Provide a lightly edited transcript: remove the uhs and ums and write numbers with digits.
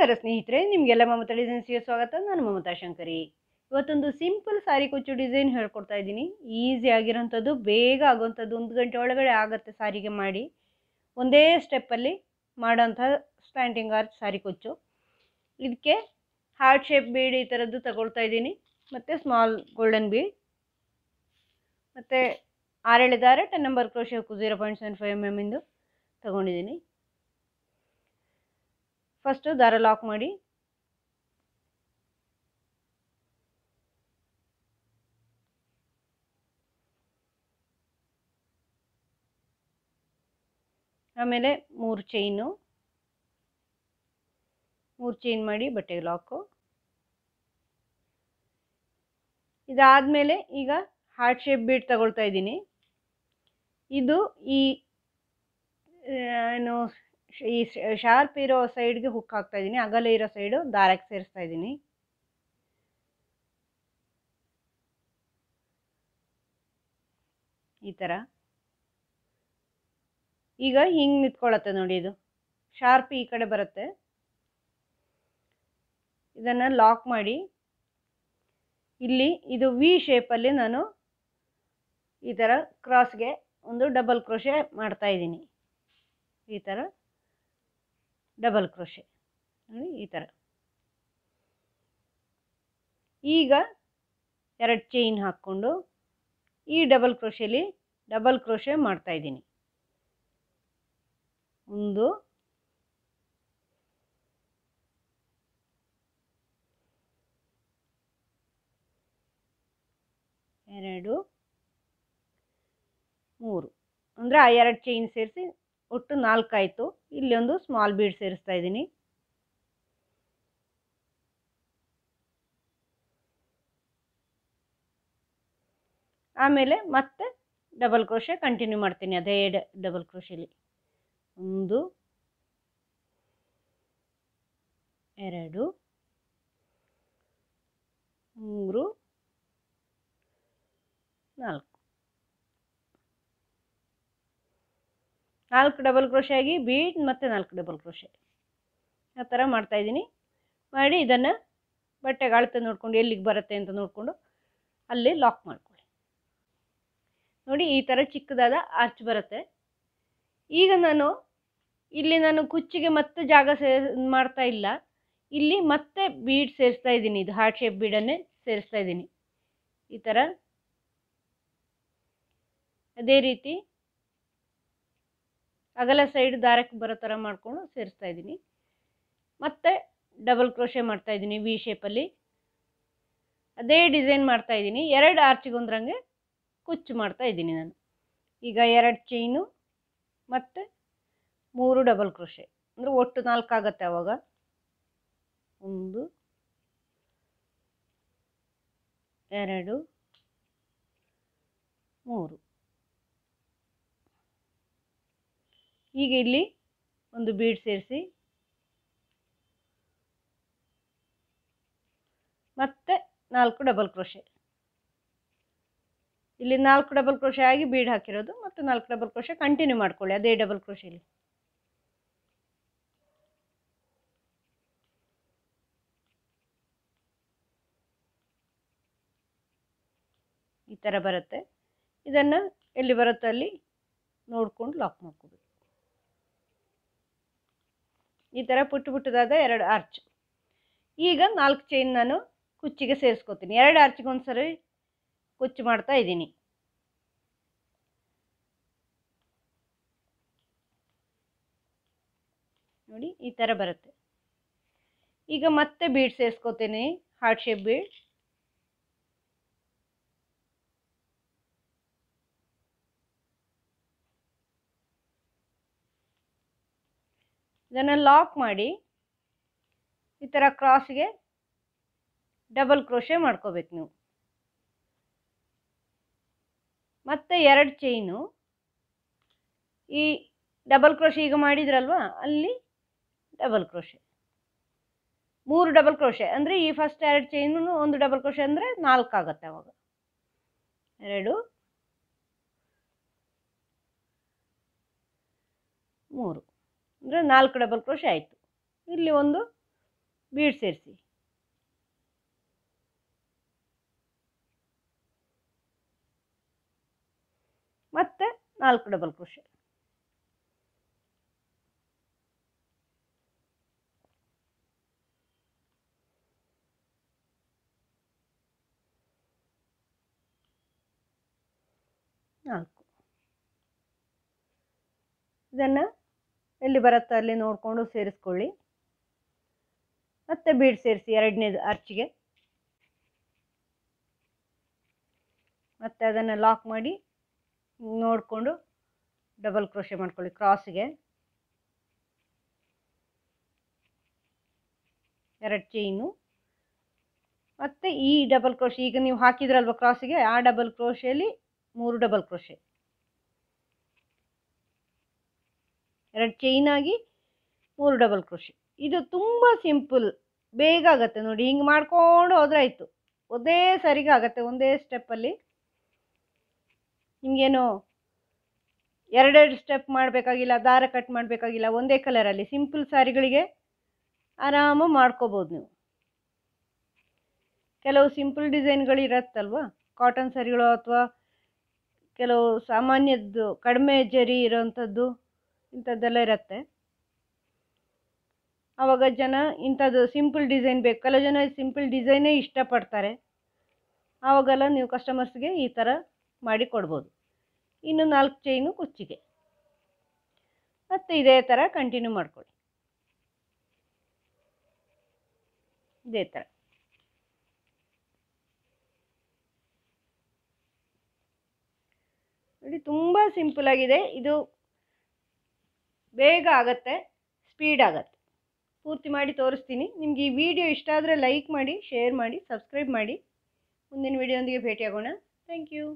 ನಮಸ್ಕಾರ ಸ್ನೇಹಿತರೆ, ನಿಮಗೆಲ್ಲ ಮಮತಾ ಡಿಸೈನ್ಸ್ಗೆ ಸ್ವಾಗತ. ನಾನು ಮಮತಾ ಶಂಕರಿ. ಇವತ್ತೊಂದು ಸಿಂಪಲ್ ಸಾರಿ ಕುಚ್ಚು ಡಿಸೈನ್ ಹೇಳ್ಕೊಡ್ತಾ ಇದ್ದೀನಿ. ಈಸಿ ಆಗಿರೋಂಥದ್ದು, ಬೇಗ ಆಗೋವಂಥದ್ದು, 1 ಗಂಟೆ ಒಳಗಡೆ ಆಗುತ್ತೆ ಸಾರಿಗೆ ಮಾಡಿ. ಒಂದೇ ಸ್ಟೆಪ್ಪಲ್ಲಿ ಮಾಡೋಂಥ ಸ್ಟ್ಯಾಂಟಿಂಗ್ ಆರ್ಚ್ ಸಾರಿ ಕುಚ್ಚು. ಇದಕ್ಕೆ ಹಾರ್ಟ್ ಶೇಪ್ ಬೀಡ್ ಈ ಥರದ್ದು ತಗೊಳ್ತಾ ಇದ್ದೀನಿ, ಮತ್ತು ಸ್ಮಾಲ್ ಗೋಲ್ಡನ್ ಬೀಡ್, ಮತ್ತು 6 ದಾರ 10 ನಂಬರ್ ಕ್ರೋಶೆ ಹುಕ್ಕು 0.75 mm ಇಂದು ತಗೊಂಡಿದ್ದೀನಿ. ಫಸ್ಟು ದಾರ ಲಾಕ್ ಮಾಡಿ, ಆಮೇಲೆ 3 ಚೈನು, 3 ಚೈನ್ ಮಾಡಿ ಬಟ್ಟೆಗೆ ಲಾಕು. ಇದಾದಮೇಲೆ ಈಗ ಹಾರ್ಟ್ ಶೇಪ್ ಬೀಡ್ ತಗೊಳ್ತಾ ಇದ್ದೀನಿ. ಇದು ಈ ಏನು ಈ ಶಾರ್ಪ್ ಇರೋ ಸೈಡ್ಗೆ ಹುಕ್ ಹಾಕ್ತಾ ಇದ್ದೀನಿ, ಅಗಲ ಇರೋ ಸೈಡು ದಾರಕ್ಕೆ ಸೇರಿಸ್ತಾ ಇದ್ದೀನಿ. ಈ ಥರ ಈಗ ಹಿಂಗೆ ನಿಂತ್ಕೊಳ್ಳುತ್ತೆ ನೋಡಿ, ಇದು ಶಾರ್ಪ್ ಈ ಕಡೆ ಬರುತ್ತೆ. ಇದನ್ನು ಲಾಕ್ ಮಾಡಿ, ಇಲ್ಲಿ ಇದು ವಿ ಶೇಪಲ್ಲಿ ನಾನು ಈ ಥರ ಕ್ರಾಸ್ಗೆ ಒಂದು ಡಬಲ್ ಕ್ರೋಶೆ ಮಾಡ್ತಾ ಇದ್ದೀನಿ. ಈ ಥರ ಡಬಲ್ ಕ್ರೋಶೆ ನೋಡಿ, ಈ ಥರ. ಈಗ 2 ಚೈನ್ ಹಾಕ್ಕೊಂಡು ಈ ಡಬಲ್ ಕ್ರೋಶೆಲಿ ಡಬಲ್ ಕ್ರೋಶೆ ಮಾಡ್ತಾ ಇದ್ದೀನಿ. 1 2 3 ಅಂದರೆ ಆ 2 ಚೈನ್ ಸೇರಿಸಿ ಒಟ್ಟು 4 ಆಯಿತು. ಇಲ್ಲಿ ಒಂದು ಸ್ಮಾಲ್ ಬೀಡ್ ಸೇರಿಸ್ತಾ ಇದ್ದೀನಿ. ಆಮೇಲೆ ಮತ್ತೆ ಡಬಲ್ ಕ್ರೋಶೆ ಕಂಟಿನ್ಯೂ ಮಾಡ್ತೀನಿ, ಅದೇ ಡಬಲ್ ಕ್ರೋಶೆಲಿ 1 2 3 4 ಡಬಲ್ ಕ್ರೋಶೆ ಆಗಿ ಬೀಡ್ ಮತ್ತು 4 ಡಬಲ್ ಕ್ರೋಶೆ ಆ ಥರ ಮಾಡ್ತಾಯಿದ್ದೀನಿ. ಮಾಡಿ ಇದನ್ನು ಬಟ್ಟೆಗೆ ಅಳತೆ ನೋಡಿಕೊಂಡು ಎಲ್ಲಿಗೆ ಬರುತ್ತೆ ಅಂತ ನೋಡಿಕೊಂಡು ಅಲ್ಲಿ ಲಾಕ್ ಮಾಡ್ಕೊಳ್ಳಿ. ನೋಡಿ, ಈ ಥರ ಚಿಕ್ಕದಾದ ಆರ್ಚ್ ಬರುತ್ತೆ. ಈಗ ನಾನು ಕುಚ್ಚಿಗೆ ಮತ್ತೆ ಜಾಗ ಮಾಡ್ತಾ ಇಲ್ಲ, ಇಲ್ಲಿ ಮತ್ತೆ ಬೀಡ್ ಸೇರಿಸ್ತಾ ಇದ್ದೀನಿ. ಇದು ಹಾರ್ಟ್ ಶೇಪ್ ಬೀಡನ್ನೇ ಸೇರಿಸ್ತಾ ಇದ್ದೀನಿ. ಈ ಥರ ಅದೇ ರೀತಿ ಅಗಲ ಸೈಡ್ ದಾರಕ್ಕೆ ಬರೋ ಥರ ಮಾಡಿಕೊಂಡು ಸೇರಿಸ್ತಾ ಇದ್ದೀನಿ. ಮತ್ತೆ ಡಬಲ್ ಕ್ರೋಶೆ ಮಾಡ್ತಾ ಇದ್ದೀನಿ ವಿ ಶೇಪಲ್ಲಿ. ಅದೇ ಡಿಸೈನ್ ಮಾಡ್ತಾ ಇದ್ದೀನಿ. 2 ಆರ್ಚಿಗೊಂದ್ರಂಗೆ ಕುಚ್ಚು ಮಾಡ್ತಾ ಇದ್ದೀನಿ ನಾನು. ಈಗ 2 ಚೈನು ಮತ್ತು 3 ಡಬಲ್ ಕ್ರೋಶೆ, ಅಂದರೆ ಒಟ್ಟು 4 ಆಗುತ್ತೆ ಆವಾಗ. 1 2 3. ಈಗ ಇಲ್ಲಿ ಒಂದು ಬೀಡ್ ಸೇರಿಸಿ ಮತ್ತೆ 4 ಡಬಲ್ ಕ್ರೋಶೆ. ಇಲ್ಲಿ 4 ಡಬಲ್ ಕ್ರೋಶೆ ಆಗಿ ಬೀಡ್ ಹಾಕಿರೋದು, ಮತ್ತು 4 ಡಬಲ್ ಕ್ರೋಶೆ ಕಂಟಿನ್ಯೂ ಮಾಡ್ಕೊಳ್ಳಿ ಅದೇ ಡಬಲ್ ಕ್ರೋಶೆಲಿ. ಈ ಥರ ಬರುತ್ತೆ. ಇದನ್ನು ಎಲ್ಲಿ ಬರುತ್ತೋ ಅಲ್ಲಿ ನೋಡ್ಕೊಂಡು ಲಾಕ್ ಮಾಡ್ಕೋಬೇಕು. ಈ ಥರ ಪುಟ್ಟದಾದ 2 ಆರ್ಚ್. ಈಗ 4 ಚೈನ್ ನಾನು ಕುಚ್ಚಿಗೆ ಸೇರಿಸ್ಕೊತೀನಿ. 2 ಆರ್ಚಿಗೆ ಒಂದ್ಸರಿ ಕುಚ್ಚು ಮಾಡ್ತಾ ಇದ್ದೀನಿ. ನೋಡಿ, ಈ ಥರ ಬರುತ್ತೆ. ಈಗ ಮತ್ತೆ ಬೀಡ್ ಸೇರಿಸ್ಕೊತೀನಿ, ಹಾರ್ಟ್ ಶೇಪ್ ಬೀಡ್. ಇದನ್ನು ಲಾಕ್ ಮಾಡಿ ಈ ಥರ ಕ್ರಾಸ್ಗೆ ಡಬಲ್ ಕ್ರೋಶೆ ಮಾಡ್ಕೋಬೇಕು ನೀವು. ಮತ್ತೆ 2 ಚೈನು ಈ ಡಬಲ್ ಕ್ರೋಶೆ ಈಗ ಮಾಡಿದ್ರಲ್ವಾ, ಅಲ್ಲಿ ಡಬಲ್ ಕ್ರೋಶೆ, 3 ಡಬಲ್ ಕ್ರೋಶೆ. ಅಂದರೆ ಈ ಫಸ್ಟ್ 2 ಚೈನು 1 ಡಬಲ್ ಕ್ರೋಶೆ ಅಂದರೆ 4 ಆಗುತ್ತೆ ಅವಾಗ. 2 3 ಅಂದರೆ 4 ಡಬಲ್ ಕ್ರೋಶೆ ಆಯಿತು. ಇಲ್ಲಿ ಒಂದು ಬೀಡ್ ಸೇರಿಸಿ. ಮತ್ತೆ 4 ಡಬಲ್ ಕ್ರೋಶೆ. ಇದನ್ನು ಎಲ್ಲಿ ಬರುತ್ತೋ ಅಲ್ಲಿ ನೋಡಿಕೊಂಡು ಸೇರಿಸ್ಕೊಳ್ಳಿ. ಮತ್ತೆ ಬೀಡ್ ಸೇರಿಸಿ ಎರಡನೇದು ಆರ್ಚಿಗೆ. ಮತ್ತೆ ಅದನ್ನು ಲಾಕ್ ಮಾಡಿ ನೋಡಿಕೊಂಡು ಡಬಲ್ ಕ್ರೋಶೆ ಮಾಡ್ಕೊಳ್ಳಿ ಕ್ರಾಸ್ಗೆ. 2 ಚೈನು. ಮತ್ತು ಈ ಡಬಲ್ ಕ್ರೋಶೆ ಈಗ ನೀವು ಹಾಕಿದ್ರಲ್ವ ಕ್ರಾಸಿಗೆ, ಆ ಡಬಲ್ ಕ್ರೋಶೆಯಲ್ಲಿ 3 ಡಬಲ್ ಕ್ರೋಶೆ. 2 ಚೈನಾಗಿ 3 ಡಬಲ್ ಕ್ರೋಶೆ. ಇದು ತುಂಬ ಸಿಂಪಲ್, ಬೇಗ ಆಗುತ್ತೆ ನೋಡಿ. ಹಿಂಗೆ ಮಾಡ್ಕೊಂಡು ಹೋದ್ರೆ ಆಯಿತು, ಒಂದೇ ಸರಿಗೆ ಆಗುತ್ತೆ, ಒಂದೇ ಸ್ಟೆಪ್ಪಲ್ಲಿ. ನಿಮಗೇನು 2 ಸ್ಟೆಪ್ ಮಾಡಬೇಕಾಗಿಲ್ಲ, ದಾರ ಕಟ್ ಮಾಡಬೇಕಾಗಿಲ್ಲ. ಒಂದೇ ಕಲರಲ್ಲಿ ಸಿಂಪಲ್ ಸ್ಯಾರಿಗಳಿಗೆ ಆರಾಮಾಗಿ ಮಾಡ್ಕೋಬೋದು ನೀವು. ಕೆಲವು ಸಿಂಪಲ್ ಡಿಸೈನ್ಗಳು ಇರುತ್ತಲ್ವ, ಕಾಟನ್ ಸ್ಯಾರಿಗಳು ಅಥವಾ ಕೆಲವು ಸಾಮಾನ್ಯದ್ದು ಕಡಿಮೆ ಜರಿ ಇರೋವಂಥದ್ದು, ಇಂಥದ್ದೆಲ್ಲ ಇರುತ್ತೆ. ಆವಾಗ ಜನ ಇಂಥದ್ದು ಸಿಂಪಲ್ ಡಿಸೈನ್ ಬೇಕು, ಕೆಲವು ಜನ ಸಿಂಪಲ್ ಡಿಸೈನೇ ಇಷ್ಟಪಡ್ತಾರೆ. ಆವಾಗೆಲ್ಲ ನೀವು ಕಸ್ಟಮರ್ಸ್ಗೆ ಈ ಥರ ಮಾಡಿ ಕೊಡ್ಬೋದು. ಇನ್ನು 4 ಚೈನು ಕುಚ್ಚಿಗೆ. ಮತ್ತು ಇದೇ ಥರ ಕಂಟಿನ್ಯೂ ಮಾಡ್ಕೊಳ್ಳಿ. ಇದೇ ಥರ ನೋಡಿ, ತುಂಬ ಸಿಂಪಲ್ ಆಗಿದೆ. ಇದು ಬೇಗ ಆಗುತ್ತೆ, ಸ್ಪೀಡ್ ಆಗುತ್ತೆ. ಪೂರ್ತಿ ಮಾಡಿ ತೋರಿಸ್ತೀನಿ. ನಿಮಗೆ ಈ ವಿಡಿಯೋ ಇಷ್ಟ ಆದರೆ ಲೈಕ್ ಮಾಡಿ, ಶೇರ್ ಮಾಡಿ, ಸಬ್ಸ್ಕ್ರೈಬ್ ಮಾಡಿ. ಮುಂದಿನ ವಿಡಿಯೋದೊಂದಿಗೆ ಭೇಟಿಯಾಗೋಣ. Thank you.